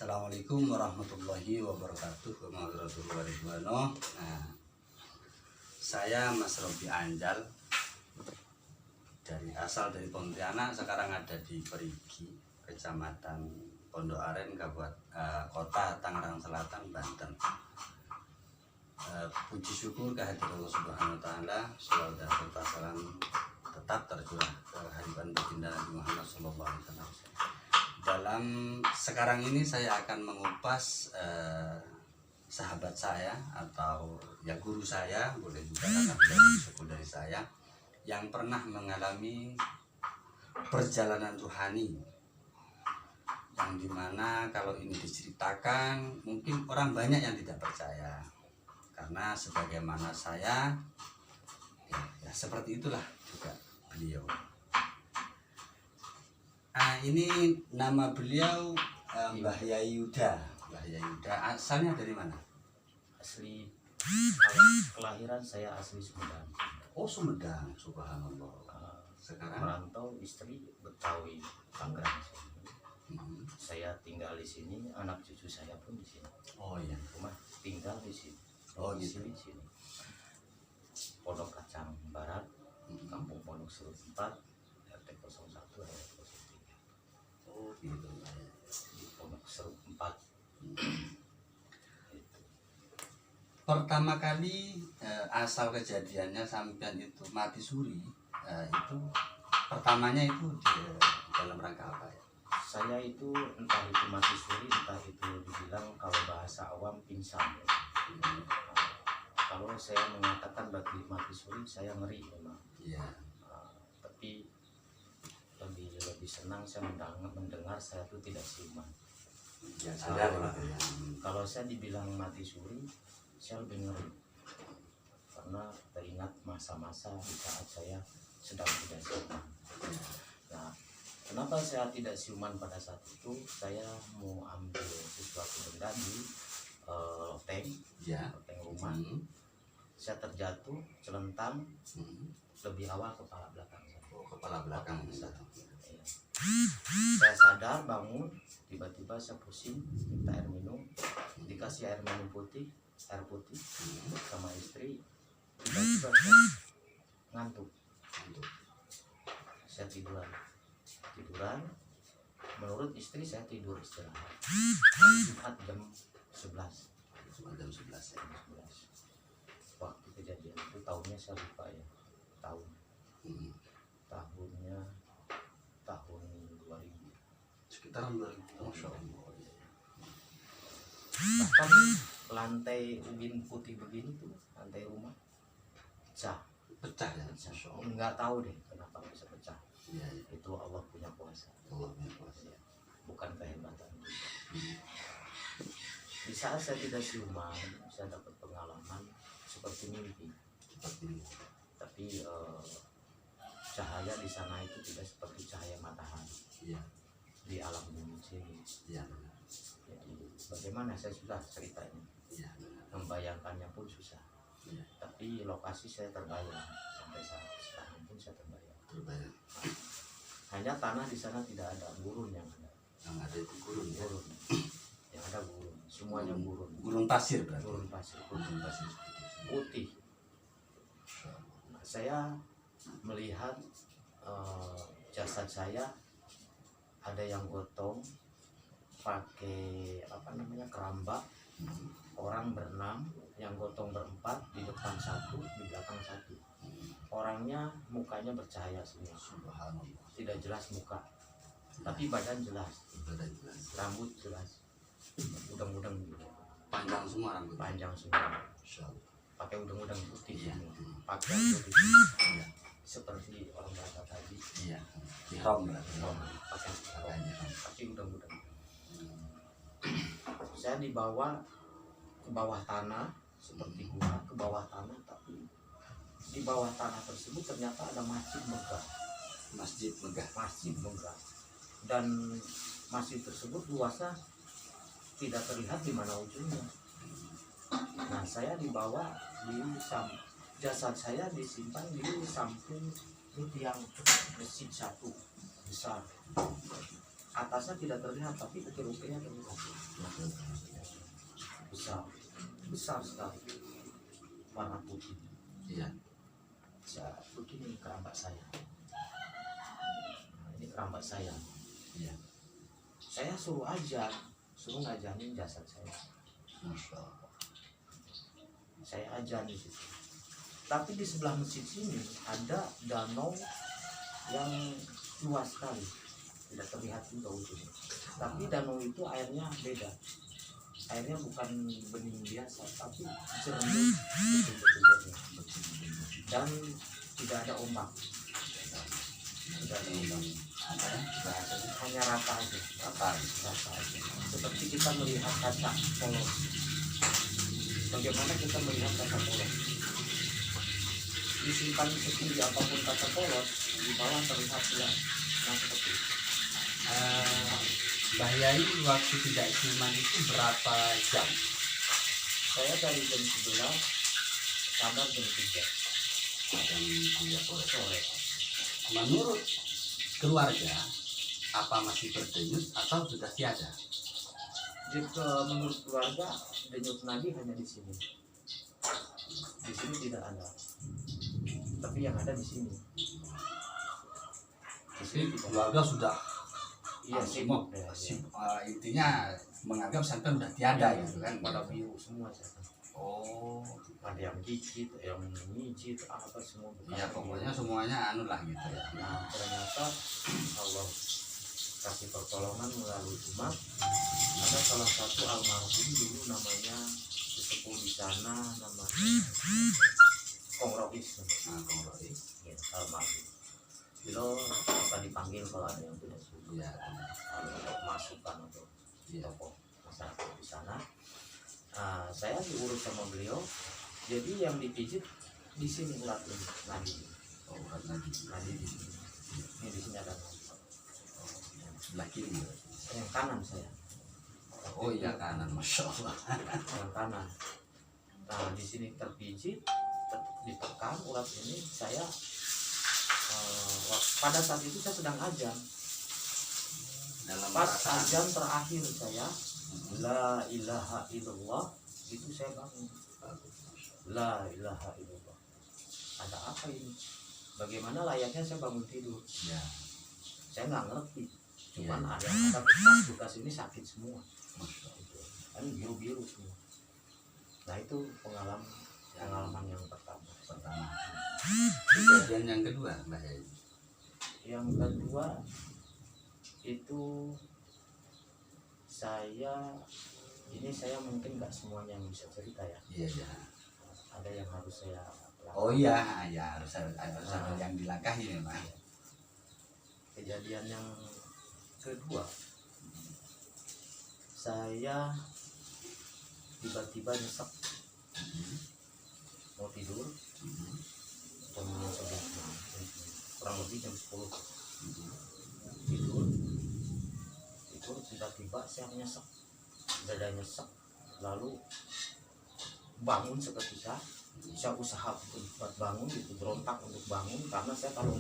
Assalamualaikum warahmatullahi wabarakatuh. Nah, saya Mas Robi Anjal asal dari Pontianak, sekarang ada di Perigi, Kecamatan Pondok Aren, Kota Tangerang Selatan, Banten. Puji syukur kehadirat Allah Subhanahu wa taala, salawat dan salam tetap tercurah ke hadirat baginda Nabi Muhammad sallallahu alaihi wasallam. Dalam sekarang ini saya akan mengupas sahabat saya atau ya guru saya, boleh juga karena suku dari saya, yang pernah mengalami perjalanan ruhani, yang dimana kalau ini diceritakan mungkin orang banyak yang tidak percaya, karena sebagaimana saya ya seperti itulah juga beliau. Ini nama beliau Mbah Yai Yuda. Mbah Yai Yuda asalnya dari mana? Asli kelahiran saya asli Sumedang. Oh, Sumedang, subhanallah. Sekarang merantau, istri Betawi, Tangerang. Saya tinggal di sini, anak cucu saya pun di sini. Oh iya. Rumah tinggal di sini. Oh gitu. Di sini. Pondok Kacang Barat, Kampung Pondok Serut 4, RT 01 RT 03. Oh gitu. Di Pondok Serut 4. Pertama kali asal kejadiannya sampean itu mati suri, itu pertamanya itu dalam rangka apa ya? Saya itu entah itu mati suri, entah itu dibilang kalau bahasa awam pingsan. Kalau saya mengatakan bagi mati suri, saya ngeri memang. Iya. Tapi lebih senang saya mendengar saya itu tidak siuman. Ya, sadar gitu ya. Kalau saya dibilang mati suri, saya lebih ngeri, karena teringat masa-masa di saat saya sedang tidak siuman. Nah, kenapa saya tidak siuman pada saat itu? Saya mau ambil sesuatu benda di loteng, loteng rumah. Saya terjatuh, celentang, lebih awal kepala belakang saya. Oh, kepala belakang. Saya sadar, bangun, tiba-tiba saya pusing, minta air minum, dikasih air minum putih, air putih sama istri, tiba-tiba saya ngantuk. Saya tiduran, menurut istri saya tidur istirahat. Jumat jam 11. Jam 11 ya. Waktu kejadian itu tahunnya saya lupa ya, tahunnya tahun 2000, sekitaran 2000. Masya Allah. Bahkan lantai ubin putih begini tuh, lantai rumah pecah ya. Nggak tahu deh kenapa bisa pecah. Ya. Itu Allah punya kuasa. Ya. Bukan kehebatan. Di saat saya tidak siuman, saya dapat pengalaman seperti mimpi. Tapi cahaya di sana itu tidak seperti cahaya matahari. Ya. Di alam bumi sini. Ya. Jadi bagaimana saya susah ceritanya. Ya. Membayangkannya pun susah. Ya. Tapi lokasi saya terbayang, sampai saat sekarang pun saya terbayang. Hanya tanah di sana tidak ada, gurun yang ada. Yang ada itu gurun. Yang ada gurun, semuanya gurun. Gurun pasir berarti. Gurun pasir Putih. Nah, saya melihat jasad saya ada yang gotong pakai keramba. Orang berenam, yang gotong berempat, di depan satu, di belakang satu. Orangnya mukanya bercahaya semua. Subhanallah. Tidak jelas muka, tapi badan jelas. Rambut jelas. Udang-udang gitu. Panjang semua rambut. Panjang semua. Pakai udang-udang putih. Pakaian putih. Ya. Seperti orang Batak tadi. Iya. Ihram berarti. Pakai tapi udang-udang. Saya dibawa ke bawah tanah, seperti gua, ke bawah tanah, tapi di bawah tanah tersebut ternyata ada masjid megah. Dan masjid tersebut luasnya tidak terlihat di mana ujungnya. Nah, saya dibawa jasad saya disimpan di samping tiang masjid satu besar. atasnya tidak terlihat tapi ukir-ukirnya terlihat. Besar, besar sekali, warna putih. Iya. Begini kerambat saya. Nah, ini kerambat saya. Iya. Saya suruh ngajanin jasad saya. Masya Allah. Saya ajan di situ. Tapi di sebelah masjid sini ada danau yang luas sekali, tidak terlihat juga ujungnya. Tapi danau itu airnya beda. Airnya bukan bening biasa, tapi jernih, betul-betul jernih. Dan tidak ada ombak. Tidak ada ombak. Apa ya bahasanya? Hanya rata aja. Rata. Rata aja. Seperti kita melihat kaca polos. Bagaimana kita melihat kaca polos? Disimpan setinggi apapun kaca polos, di bawah terlihat jelas. Nah, seperti itu. Mbah Yai waktu tidak siuman itu berapa jam? Saya dari jam 11 sampai jam 3 Jam 3 sore. Menurut keluarga, apa masih berdenyut atau sudah tiada? Jika menurut keluarga, denyut nadi hanya di sini. Di sini tidak ada. Tapi yang ada di sini. Di sini Jadi tidak. keluarga sudah Iya, sibuk. sibuk. Intinya menganggap sampai udah tiada gitu kan? Pada biru semua saya. Oh, Ada yang gigit, yang mijit, apa semua. iya pokoknya semuanya anu lah gitu ya. Nah, ternyata Allah kasih pertolongan melalui umat. Ada salah satu almarhum dulu namanya sesepuh di sana, namanya Kong Rois. Nah, Kong Rois. Ya, almarhum. Beliau akan dipanggil kalau ada yang tidak setuju. Iya. Untuk masukan untuk Iya. tokoh masyarakat di sana. Nah, saya diurus sama beliau. Jadi yang dipijit di sini ulat ini, nadi. Oh, nadi. Nadi di sini. Ini di sini ada nadi. Sebelah kiri. Yang kanan saya. Oh iya kanan, masya Allah. Yang kanan. Nah, di sini terpijit, ditekan ulat ini. Saya pada saat itu saya sedang ajan. Dalam Pas perasaan. ajan terakhir saya, la ilaha illallah, itu saya bangun. La ilaha illallah. Ada apa ini? Bagaimana layaknya saya bangun tidur? Ya, Saya nggak ngerti. Cuman Iya. ada bekas ini sakit semua. masya Allah. Kan biru-biru semua. Nah, itu pengalaman yang pertama. Pertama. Kejadian yang kedua, Mbak Yai. Yang kedua itu saya mungkin nggak semuanya yang bisa cerita ya. Iya ya. Ada yang harus saya lakukan. Oh iya, ya harus ada yang dilangkahi memang. Kejadian yang kedua, saya tiba-tiba nyesek mau tidur jam 11 kurang lebih jam 10 tidur tiba-tiba saya nyesek, dada nyesek, lalu bangun seketika. Saya usaha buat bangun gitu, berontak untuk bangun karena saya kalau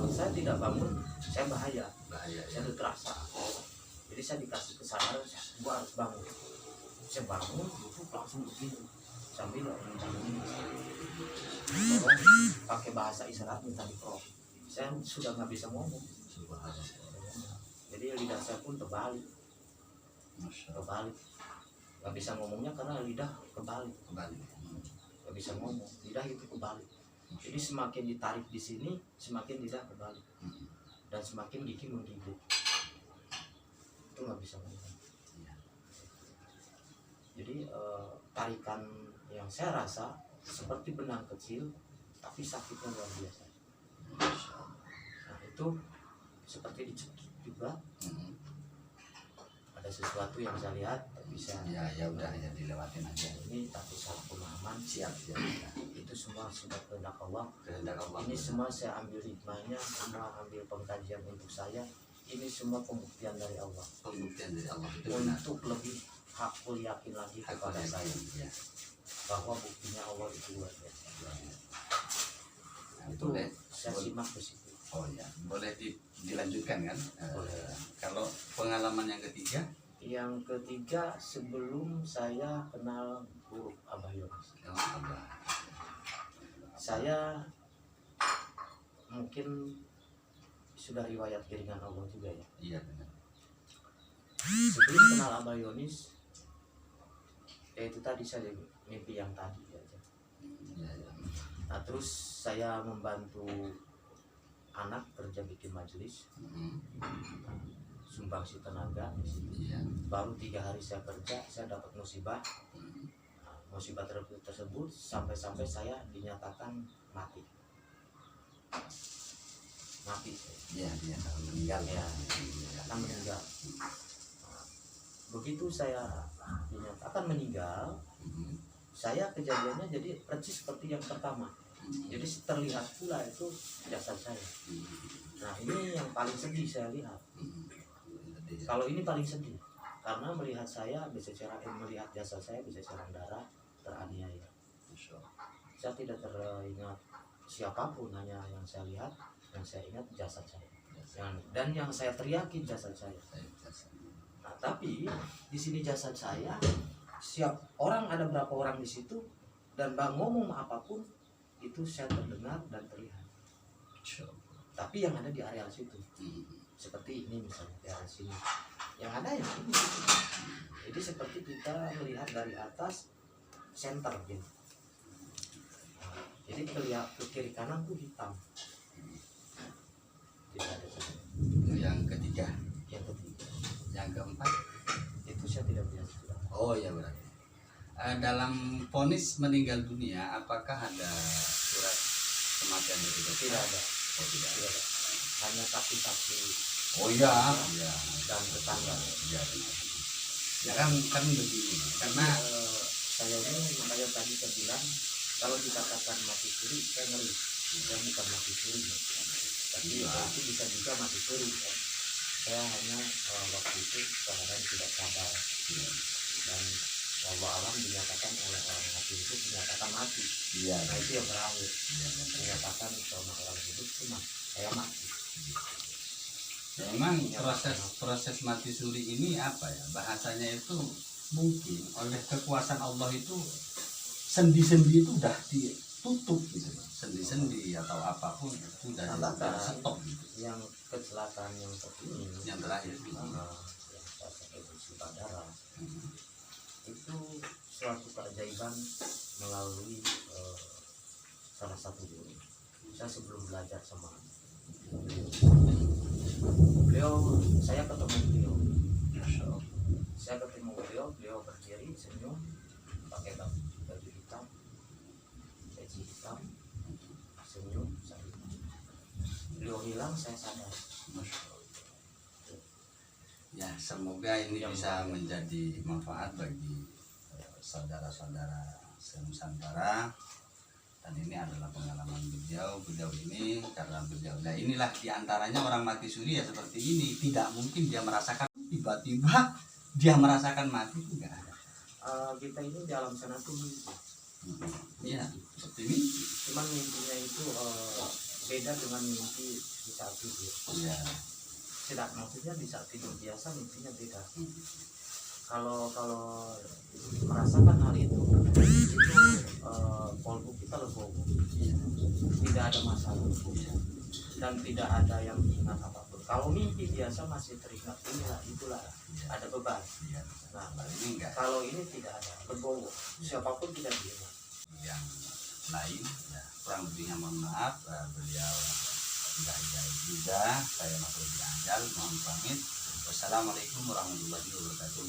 saya tidak bangun saya bahaya, Bahaya ya. saya udah terasa. Jadi saya dikasih kesadaran, gua harus bangun. Saya bangun, duduk langsung begini sambil tolong pakai bahasa isyarat minta diprok. Saya sudah nggak bisa ngomong, Subhanallah. jadi lidah saya pun terbalik, Masya Allah. nggak bisa ngomongnya karena lidah kebalik, Kembali. nggak bisa ngomong, lidah itu kebalik. Jadi semakin ditarik di sini, semakin lidah kebalik dan semakin gigi menggigit. Itu nggak bisa ngomong. Iya. Jadi tarikan yang saya rasa seperti benang kecil, tapi sakitnya luar biasa. Masya Allah. Nah, itu seperti dicekik juga. Ada sesuatu yang saya lihat, tapi saya Ya udah ya dilewatin aja. ini takut salah pemahaman. Siap. Itu semua sudah kehendak Allah. Kehendak Allah. Ini semua saya ambil hikmahnya, semua ambil pengkajian untuk saya. Ini semua pembuktian dari Allah Pembuktian dari Allah itu benar. untuk lebih hakul yakin lagi kepada Hakul saya yakin, ya. bahwa buktinya Allah itu luar biasa. Nah, Itu boleh. saya saya Boleh. simak ke situ. Oh ya, boleh dilanjutkan kan? Boleh. Kalau pengalaman yang ketiga, Yang ketiga, sebelum saya kenal Guru Abah Yoris, oh, apa? saya mungkin sudah riwayat kiringan Allah juga ya. Iya benar. Sebelum kenal Abah Yonis, ya itu tadi saya mimpi yang tadi aja. Iya, iya. Nah terus saya membantu anak kerja bikin majelis, Mm, sumbangsi tenaga. iya. Baru 3 hari saya kerja, saya dapat musibah. Mm, Nah, musibah tersebut sampai-sampai saya dinyatakan mati. Mati saya. Iya, dia akan meninggal Ya, Iya, akan meninggal. Nah, begitu saya dinyatakan meninggal, Mm, saya kejadiannya jadi persis seperti yang pertama. Jadi terlihat pula itu jasad saya. Nah ini yang paling sedih saya lihat. Jadi, Kalau ini paling sedih karena melihat saya melihat jasad saya berceceran darah, teraniaya. Masya Allah. Saya tidak teringat siapapun, hanya yang saya lihat, yang saya ingat jasad saya. Dan yang saya teriakin jasad saya. Nah, tapi di sini jasad saya, siap orang ada berapa orang di situ dan bang ngomong apapun itu saya terdengar dan terlihat. Masya Allah. Tapi yang ada di area situ, Mm, seperti ini misalnya di area sini, yang ada yang ini. Jadi seperti kita melihat dari atas center gitu. Jadi ke kiri kanan tuh hitam. Tidak ada cahaya. Itu yang ketiga. Yang ketiga, Yang keempat, itu saya tidak lihat sudah. oh ya berarti. Dalam vonis meninggal dunia, apakah ada surat kematian dari dokter? Tidak ada. Oh tidak. Tidak ada. Hanya saksi-saksi Oh iya, iya. dan tetangga. Iya, benar. Ya kan begini, karena Saya ini makanya tadi saya bilang kalau dikatakan mati suri saya ngeri. Saya bukan mati suri, tapi Iya. itu bisa juga mati suri. Saya hanya waktu itu keadaan tidak sadar iya, dan Allah alam dinyatakan oleh orang mati itu dinyatakan mati. iya, Nah itu yang terakhir iya, benar. dinyatakan sama orang hidup cuma saya mati. Memang proses mati suri ini apa ya, bahasanya itu mungkin oleh kekuasaan Allah itu sendi-sendi itu udah ditutup gitu, sendi-sendi atau apapun itu udah Katakan stop gitu. yang kecelakaan yang terkini Yang terakhir ini. yang saya sampai musibah darah Hmm. itu suatu keajaiban melalui salah satu guru. Saya sebelum belajar sama beliau, saya ketemu beliau. Masya Allah. Saya ketemu beliau berdiri senyum pakai baju hitam, peci hitam, senyum. Beliau hilang, saya sadar. Masya Allah. Ya semoga ini Yang bisa menjadi manfaat bagi saudara-saudara se-Nusantara. Dan ini adalah pengalaman beliau ini karena beliau, nah inilah diantaranya orang mati suri ya seperti ini, tidak mungkin dia merasakan tiba-tiba dia merasakan mati, itu enggak ada. Kita ini di alam sana tuh mimpi. Iya seperti ini. Cuman mimpinya itu beda dengan mimpi di saat tidur. Iya. Tidak, maksudnya di saat tidur biasa mimpinya beda. Hmm. Kalau merasakan hal itu kolbu kita legowo, tidak ada masalah dan tidak ada yang ingat apapun. Kalau mimpi biasa masih teringat inilah itulah ada beban. Iya. Nah Nah, ini enggak. kalau ini tidak ada legowo, siapapun tidak diingat. Yang lain ya, kurang lebihnya mohon maaf, beliau tidak hidayah juga, saya masih Anjal, mohon pamit. Wassalamualaikum warahmatullahi wabarakatuh.